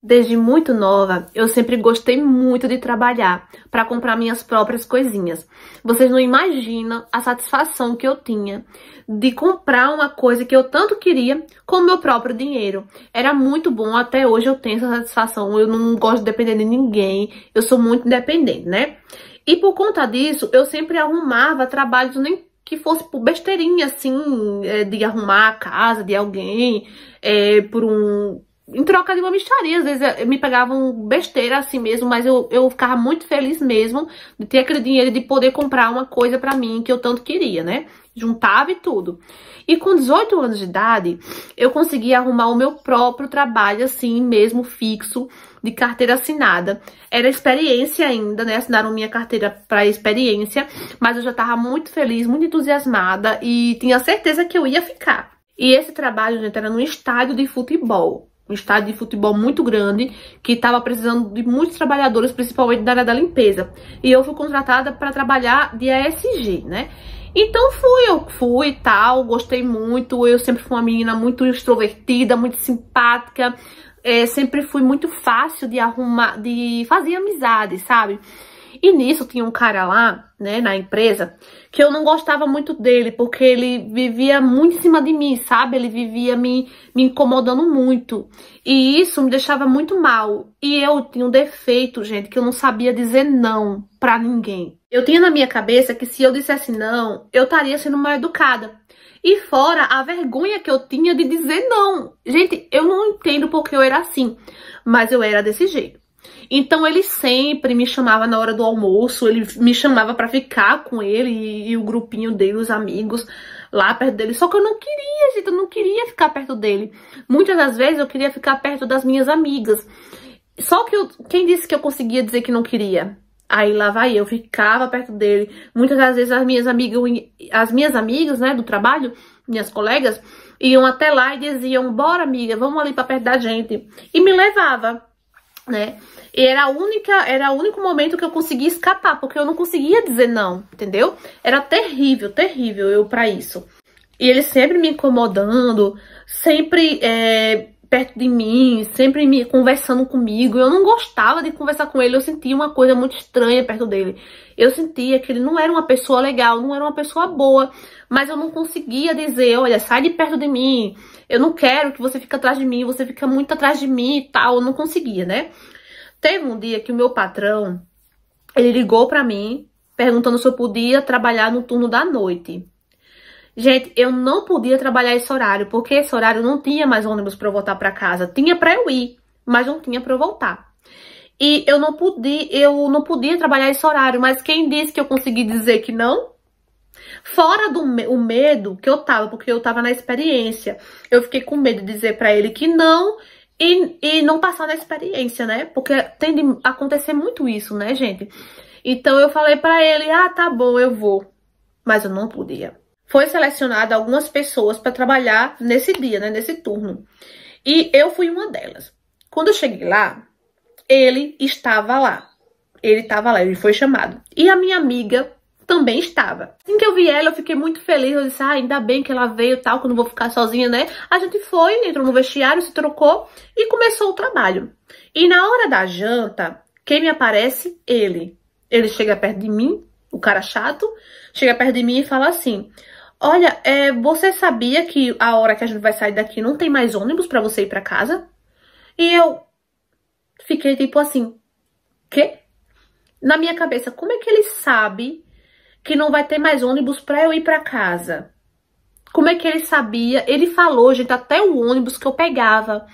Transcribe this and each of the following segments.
Desde muito nova, eu sempre gostei muito de trabalhar para comprar minhas próprias coisinhas. Vocês não imaginam a satisfação que eu tinha de comprar uma coisa que eu tanto queria com o meu próprio dinheiro. Era muito bom, até hoje eu tenho essa satisfação. Eu não gosto de depender de ninguém, eu sou muito independente, né? E por conta disso, eu sempre arrumava trabalhos nem que fosse por besteirinha, assim, de arrumar a casa de alguém, em troca de uma mixaria. Às vezes me pegavam besteira assim mesmo, mas eu ficava muito feliz mesmo de ter aquele dinheiro, de poder comprar uma coisa pra mim que eu tanto queria, né? Juntava e tudo. E com 18 anos de idade, eu consegui arrumar o meu próprio trabalho, assim mesmo, fixo, de carteira assinada. Era experiência ainda, né? Assinaram minha carteira para experiência, mas eu já tava muito feliz, muito entusiasmada e tinha certeza que eu ia ficar. E esse trabalho, gente, era num estádio de futebol. Um estádio de futebol muito grande, que estava precisando de muitos trabalhadores, principalmente da área da limpeza. E eu fui contratada para trabalhar de ESG, né? Então eu fui e tal, gostei muito. Eu sempre fui uma menina muito extrovertida, muito simpática. Sempre fui muito fácil de arrumar, de fazer amizade, sabe? E nisso tinha um cara lá, né, na empresa, que eu não gostava muito dele, porque ele vivia muito em cima de mim, sabe? Ele vivia me incomodando muito. E isso me deixava muito mal. E eu tinha um defeito, gente, que eu não sabia dizer não pra ninguém. Eu tinha na minha cabeça que se eu dissesse não, eu estaria sendo mal educada. E fora a vergonha que eu tinha de dizer não. Gente, eu não entendo porque eu era assim, mas eu era desse jeito. Então ele sempre me chamava na hora do almoço, ele me chamava pra ficar com ele e o grupinho dele, os amigos lá perto dele. Só que eu não queria, gente, eu não queria ficar perto dele. Muitas das vezes eu queria ficar perto das minhas amigas. Só que quem disse que eu conseguia dizer que não queria? Aí lá vai eu, ficava perto dele. Muitas das vezes as minhas amigas, né, do trabalho, minhas colegas, iam até lá e diziam: bora, amiga, vamos ali pra perto da gente. E me levava, né? E era o único momento que eu conseguia escapar, porque eu não conseguia dizer não, entendeu? Era terrível, terrível eu pra isso. E ele sempre me incomodando, sempre perto de mim, sempre me conversando comigo. Eu não gostava de conversar com ele, eu sentia uma coisa muito estranha perto dele. Eu sentia que ele não era uma pessoa legal, não era uma pessoa boa, mas eu não conseguia dizer: olha, sai de perto de mim, eu não quero que você fique atrás de mim, você fica muito atrás de mim e tal. Eu não conseguia, né? Teve um dia que o meu patrão, ele ligou pra mim, perguntando se eu podia trabalhar no turno da noite. Gente, eu não podia trabalhar esse horário, porque esse horário não tinha mais ônibus pra eu voltar pra casa. Tinha pra eu ir, mas não tinha pra eu voltar. E eu não podia trabalhar esse horário, mas quem disse que eu consegui dizer que não? Fora o medo que eu tava, porque eu tava na experiência. Eu fiquei com medo de dizer pra ele que não e não passar na experiência, né? Porque tem de acontecer muito isso, né, gente? Então eu falei pra ele: ah, tá bom, eu vou. Mas eu não podia. Foi selecionada algumas pessoas pra trabalhar nesse dia, né, nesse turno. E eu fui uma delas. Quando eu cheguei lá, ele estava lá. Ele foi chamado. E a minha amiga também estava. Assim que eu vi ela, eu fiquei muito feliz. Eu disse: ah, ainda bem que ela veio e tal, que eu não vou ficar sozinha, né? A gente foi, entrou no vestiário, se trocou e começou o trabalho. E na hora da janta, quem me aparece? Ele. Ele chega perto de mim, o cara chato, chega perto de mim e fala assim: olha, você sabia que a hora que a gente vai sair daqui não tem mais ônibus pra você ir pra casa? E eu fiquei tipo assim: quê? Na minha cabeça, como é que ele sabe que não vai ter mais ônibus pra eu ir pra casa? Como é que ele sabia? Ele falou, gente, até o ônibus que eu pegava.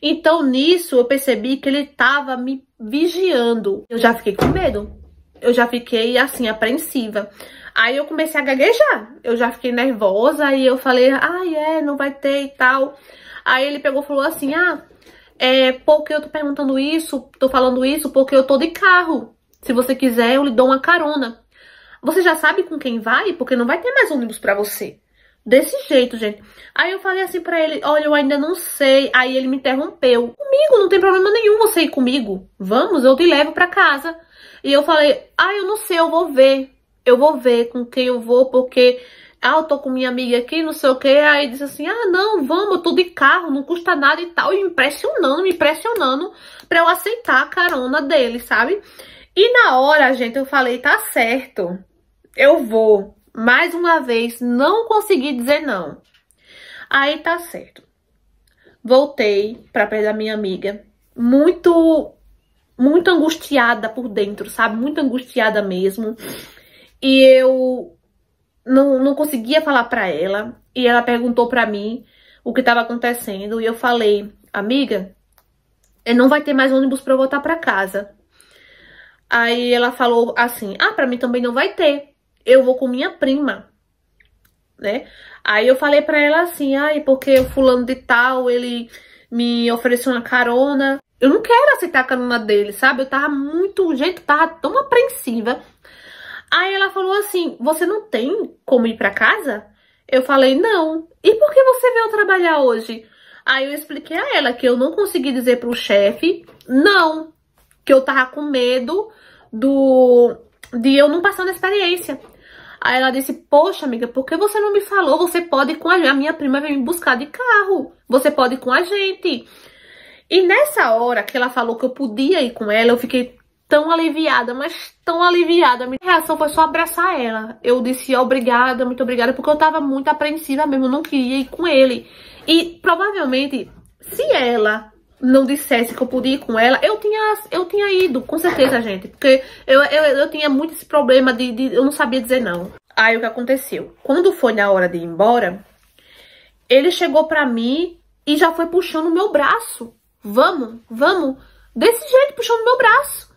Então, nisso, eu percebi que ele tava me vigiando. Eu já fiquei com medo. Eu já fiquei, assim, apreensiva. Aí eu comecei a gaguejar. Eu já fiquei nervosa e eu falei: ah, não vai ter e tal. Aí ele pegou e falou assim: ah, porque eu tô perguntando isso, tô falando isso porque eu tô de carro. Se você quiser, eu lhe dou uma carona. Você já sabe com quem vai? Porque não vai ter mais ônibus pra você. Desse jeito, gente. Aí eu falei assim pra ele: olha, eu ainda não sei. Aí ele me interrompeu: comigo, não tem problema nenhum você ir comigo. Vamos, eu te levo pra casa. E eu falei: ah, eu não sei, eu vou ver. Eu vou ver com quem eu vou, porque Ah, eu tô com minha amiga aqui, não sei o que. Aí disse assim, ah, não, vamos, eu tô de carro, não custa nada e tal. E me impressionando pra eu aceitar a carona dele, sabe? E na hora, gente, eu falei, tá certo, eu vou. Mais uma vez, não consegui dizer não. Aí tá certo. Voltei pra perto da minha amiga, muito angustiada por dentro, sabe? Muito angustiada mesmo. E eu não conseguia falar pra ela. E ela perguntou pra mim o que tava acontecendo. E eu falei, amiga, não vai ter mais ônibus pra eu voltar pra casa. Aí ela falou assim, ah, pra mim também não vai ter. Eu vou com minha prima, né? Aí eu falei pra ela assim, ai, porque o fulano de tal, ele me ofereceu uma carona. Eu não quero aceitar a carona dele, sabe? Eu tava gente, tava tão apreensiva. Aí ela falou assim, você não tem como ir pra casa? Eu falei, não. E por que você veio trabalhar hoje? Aí eu expliquei a ela que eu não consegui dizer pro chefe, não. Que eu tava com medo de eu não passar na experiência. Aí ela disse, poxa, amiga, por que você não me falou? Você pode ir com a minha prima veio me buscar de carro. Você pode ir com a gente. E nessa hora que ela falou que eu podia ir com ela, eu fiquei tão aliviada, mas tão aliviada. A minha reação foi só abraçar ela. Eu disse obrigada, muito obrigada, porque eu tava muito apreensiva mesmo, eu não queria ir com ele. E provavelmente, se ela não dissesse que eu podia ir com ela, eu tinha ido, com certeza, gente. Porque eu tinha muito esse problema de eu não sabia dizer não. Aí o que aconteceu? Quando foi na hora de ir embora, ele chegou pra mim e já foi puxando o meu braço. Vamos, vamos. Desse jeito, puxando o meu braço.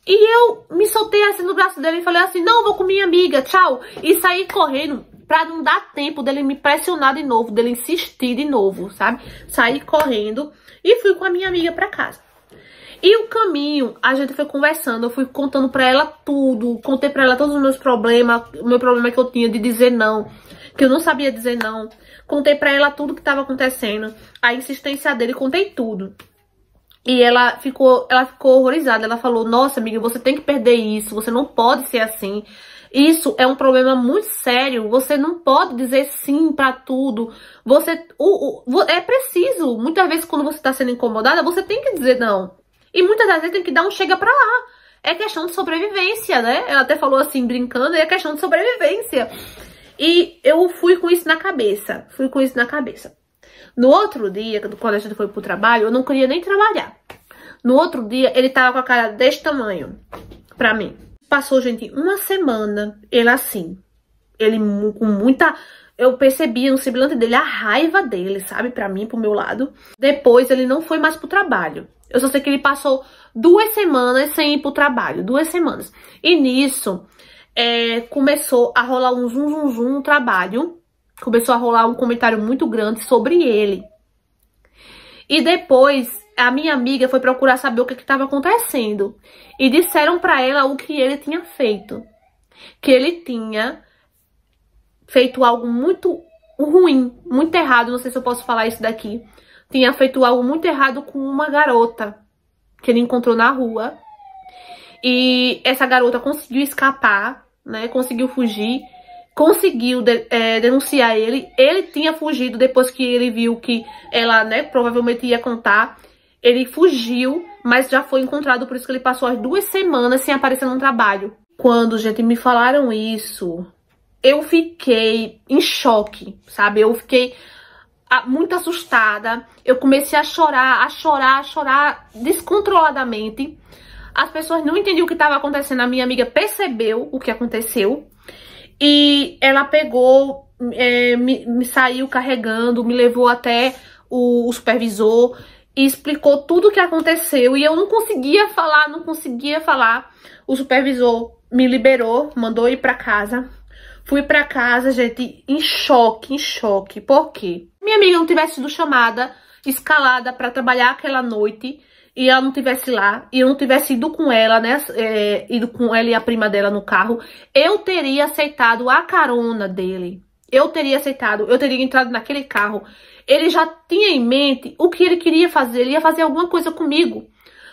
E eu me soltei assim no braço dele e falei assim, não, vou com minha amiga, tchau. E saí correndo pra não dar tempo dele me pressionar de novo, dele insistir de novo, sabe? Saí correndo e fui com a minha amiga pra casa. E o caminho, a gente foi conversando, eu fui contando pra ela tudo, contei pra ela todos os meus problemas, o meu problema que eu tinha de dizer não, que eu não sabia dizer não. Contei pra ela tudo que tava acontecendo, a insistência dele, contei tudo. E ela ficou horrorizada, ela falou, nossa amiga, você tem que perder isso, você não pode ser assim. Isso é um problema muito sério, você não pode dizer sim pra tudo. É preciso, muitas vezes quando você tá sendo incomodada, você tem que dizer não. E muitas das vezes tem que dar um chega pra lá. É questão de sobrevivência, né? Ela até falou assim, brincando, é questão de sobrevivência. E eu fui com isso na cabeça, No outro dia, quando a gente foi pro trabalho, eu não queria nem trabalhar. No outro dia, ele tava com a cara desse tamanho pra mim. Passou, gente, uma semana, ele assim. Ele com muita... Eu percebia no semblante dele a raiva dele, sabe? Pra mim, pro meu lado. Depois, ele não foi mais pro trabalho. Eu só sei que ele passou 2 semanas sem ir pro trabalho. 2 semanas. E nisso, começou a rolar um zum no trabalho. Começou a rolar um comentário muito grande sobre ele. E depois, a minha amiga foi procurar saber o que estava acontecendo. E disseram pra ela o que ele tinha feito. Que ele tinha feito algo muito ruim, muito errado. Não sei se eu posso falar isso daqui. Tinha feito algo muito errado com uma garota que ele encontrou na rua. E essa garota conseguiu escapar, né? Conseguiu fugir. Conseguiu denunciar ele. Ele tinha fugido depois que ele viu que ela, né, provavelmente ia contar. Ele fugiu, mas já foi encontrado, por isso que ele passou as 2 semanas sem aparecer no trabalho. Quando, gente, me falaram isso, eu fiquei em choque, sabe? Eu fiquei muito assustada. Eu comecei a chorar descontroladamente. As pessoas não entendiam o que estava acontecendo. A minha amiga percebeu o que aconteceu. E ela pegou, me saiu carregando, me levou até o supervisor e explicou tudo o que aconteceu. E eu não conseguia falar. O supervisor me liberou, mandou ir pra casa. Fui pra casa, gente, em choque. Por quê? Minha amiga não tivesse sido chamada, escalada pra trabalhar aquela noite, e ela não tivesse lá, e eu não tivesse ido com ela, né, ido com ela e a prima dela no carro, eu teria aceitado a carona dele. Eu teria entrado naquele carro. Ele já tinha em mente o que ele queria fazer, ele ia fazer alguma coisa comigo.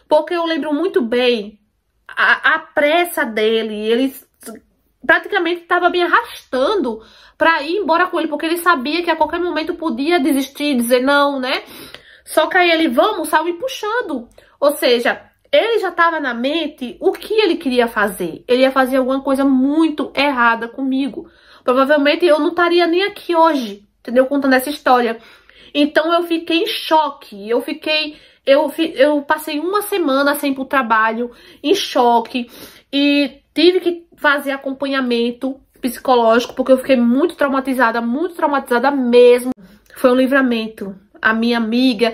Porque eu lembro muito bem a pressa dele, ele praticamente estava me arrastando pra ir embora com ele, porque ele sabia que a qualquer momento podia desistir, dizer não, né? Só que aí ele, vamos, saiu me puxando. Ou seja, ele já estava na mente o que ele queria fazer. Ele ia fazer alguma coisa muito errada comigo. Provavelmente eu não estaria nem aqui hoje, entendeu? Contando essa história. Então eu fiquei em choque. Eu passei uma semana sem ir pro trabalho, em choque. E tive que fazer acompanhamento psicológico, porque eu fiquei muito traumatizada mesmo. Foi um livramento. A minha amiga,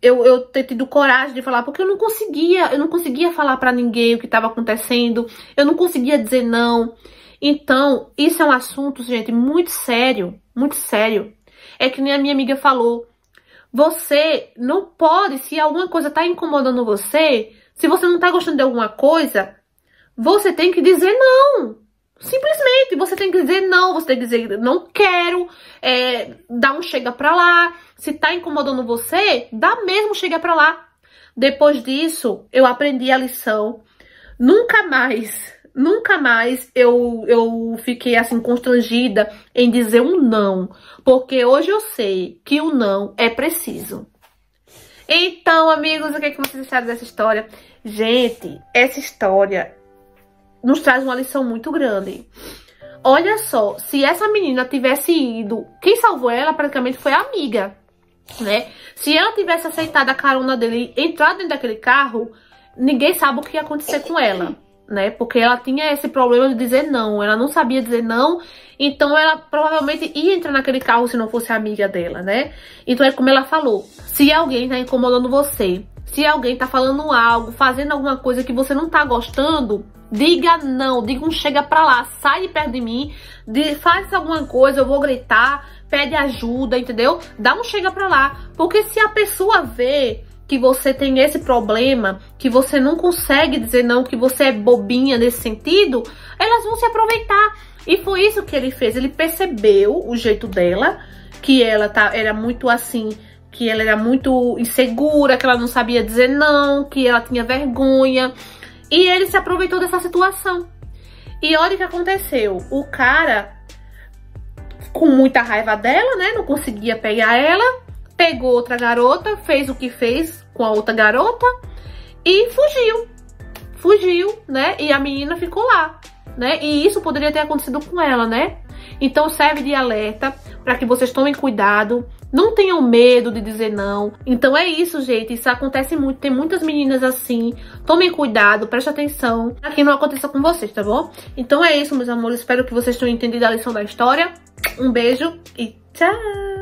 eu ter tido coragem de falar, porque eu não conseguia falar pra ninguém o que estava acontecendo, eu não conseguia dizer não. Então, isso é um assunto, gente, muito sério, muito sério. É que nem a minha amiga falou, você não pode, se alguma coisa tá incomodando você, se você não tá gostando de alguma coisa, você tem que dizer não. Simplesmente, você tem que dizer não, você tem que dizer não quero, dá um chega pra lá. Se tá incomodando você, dá mesmo chega pra lá. Depois disso, eu aprendi a lição. Nunca mais eu fiquei assim constrangida em dizer um não. Porque hoje eu sei que o não é preciso. Então, amigos, o que vocês acharam dessa história? Gente, essa história nos traz uma lição muito grande. Olha só, se essa menina tivesse ido, quem salvou ela praticamente foi a amiga, né? Se ela tivesse aceitado a carona dele e entrado dentro daquele carro, ninguém sabe o que ia acontecer com ela, né? Porque ela tinha esse problema de dizer não, ela não sabia dizer não, então ela provavelmente ia entrar naquele carro se não fosse a amiga dela, né? Então é como ela falou, se alguém tá incomodando você, se alguém tá falando algo, fazendo alguma coisa que você não tá gostando, diga não, diga um chega pra lá, sai de perto de mim, faz alguma coisa, eu vou gritar, pede ajuda, entendeu? Dá um chega pra lá, porque se a pessoa vê que você tem esse problema, que você não consegue dizer não, que você é bobinha nesse sentido, elas vão se aproveitar. E foi isso que ele fez, ele percebeu o jeito dela, que ela era muito assim, que ela era muito insegura, que ela não sabia dizer não, que ela tinha vergonha. E ele se aproveitou dessa situação. E olha o que aconteceu. O cara, com muita raiva dela, né? Não conseguia pegar ela. Pegou outra garota, fez o que fez com a outra garota e fugiu. Fugiu, né? E a menina ficou lá, né? E isso poderia ter acontecido com ela, né? Então serve de alerta para que vocês tomem cuidado. Não tenham medo de dizer não. Então é isso, gente. Isso acontece muito. Tem muitas meninas assim. Tomem cuidado, prestem atenção para que não aconteça com vocês, tá bom? Então é isso, meus amores. Espero que vocês tenham entendido a lição da história. Um beijo e tchau!